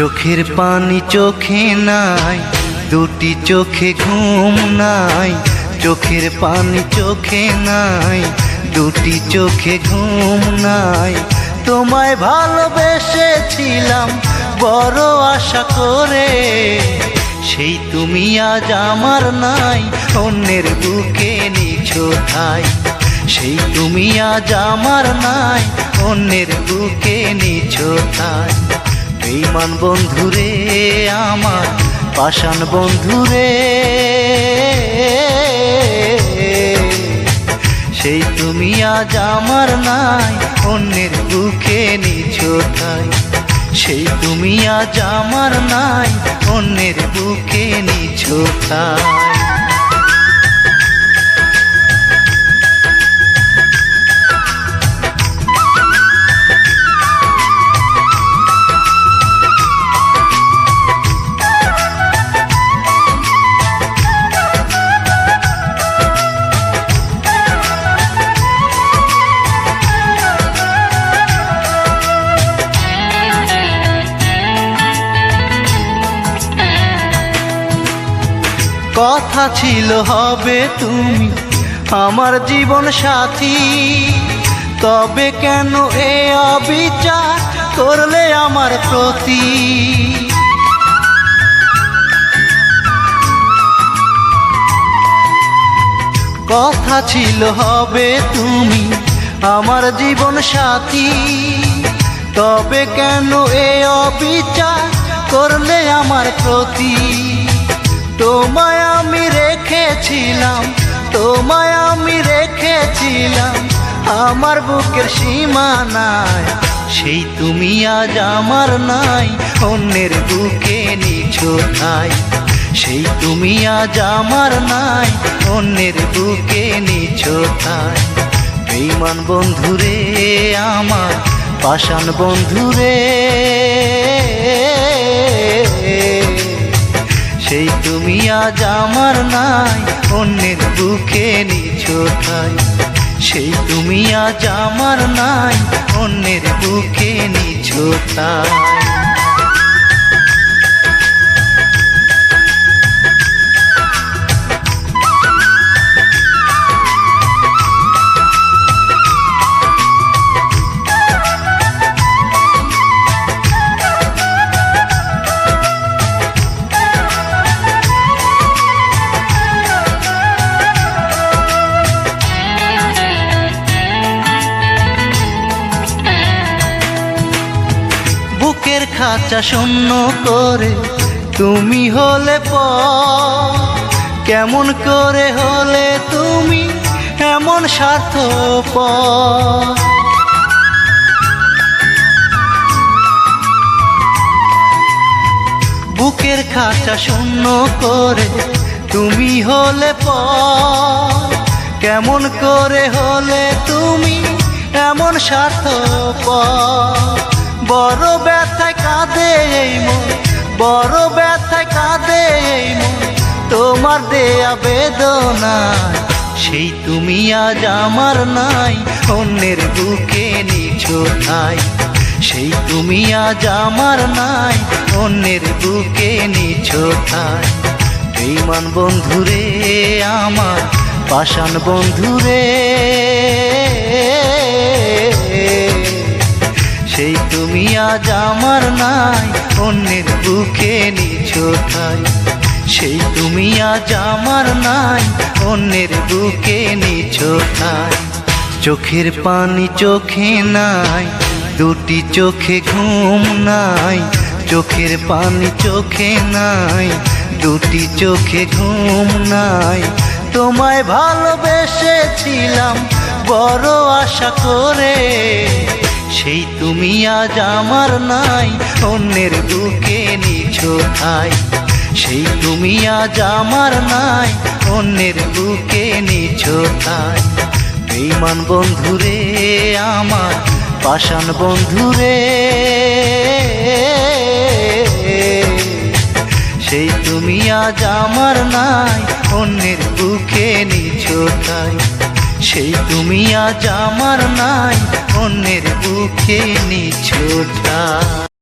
চোখের পানি চোখে নাই, দুটি চোখে ঘুম নাই। চোখের পানি চোখে নাই, দুটি চোখে ঘুম নাই। তোমায় ভালোবেসেছিলাম বড় আশা করে, সেই তুমি আজ আমার নাই, অন্যের বুকে নিছো ঠাই। সেই তুমি আজ আমার নাই, অন্যের বুকে নিছো ঠাই। বেঈমান বন্ধুরে আমার, পাষাণ বন্ধুরে, সেই তুমি আজ আমার নাই, অন্যের বুকে নিছো ঠাই। সেই তুমি আজ আমার নাই, অন্যের বুকে নিছো ঠাই। কথা ছিল হবে তুমি আমার জীবন সাথী, তবে কেন এ অবিচার করলে আমার প্রতি? কথা ছিল হবে তুমি আমার জীবন সাথী, তবে কেন এ অবিচার করলে আমার প্রতি? তোমায় আমি রেখেছিলাম, তোমায় আমি রেখেছিলাম আমার বুকের সীমানায়। সেই তুমি আজ আমার নাই, অন্যের বুকে নিছো ঠাই। সেই তুমি আজ আমার নাই, অন্যের বুকে নিছো ঠাই। বেঈমান বন্ধুরে আমার, পাষাণ বন্ধুরে, সেই তুমি আজ আমার নাই, অন্যের বুকে নিছো ঠাই। সেই তুমি আজ আমার নাই, অন্যের বুকে নিছো ঠাই। বুকের খাঁচা শূন্য করে তুমি হলে পর, কেমন করে হলে তুমি এমন স্বার্থপর? বুকের খাঁচা শূন্য করে তুমি হলে পর, কেমন করে হলে তুমি এমন স্বার্থপর? বড় ব্যথায় কাঁদে এই মন, বড় ব্যথায় কাঁদে এই মন তোমার দেয়া বেদনায়। সেই তুমি আজ আমার নাই, অন্যের বুকে নিছো ঠাই। সেই তুমি আজ আমার নাই, অন্যের বুকে নিছো ঠাই। বেঈমান বন্ধুরে আমার, পাষাণ বন্ধুরে, সেই তুমি আজ আমার নাই, অন্যের বুকে নিছো ঠাই। সেই তুমি আজ আমার নাই, অন্যের বুকে নিছো ঠাই। চোখের পানি চোখে নাই, দুটি চোখে ঘুম নাই। চোখের পানি চোখে নাই, দুটি চোখে ঘুম নাই। তোমায় ভালোবেসেছিলাম বড় আশা করে, সেই তুমি আজ আমার নাই, অন্যের বুকে নিছো ঠাই। সেই তুমি আজ আমার নাই, অন্যের বুকে নিছো ঠাই। বেঈমান বন্ধুরে আমার, পাষাণ বন্ধুরে, সেই তুমি আজ আমার নাই, অন্যের বুকে নিছো ঠাই। সেই তুমি আজ আমার নাই, অন্যের বুকে নিছো ঠাই।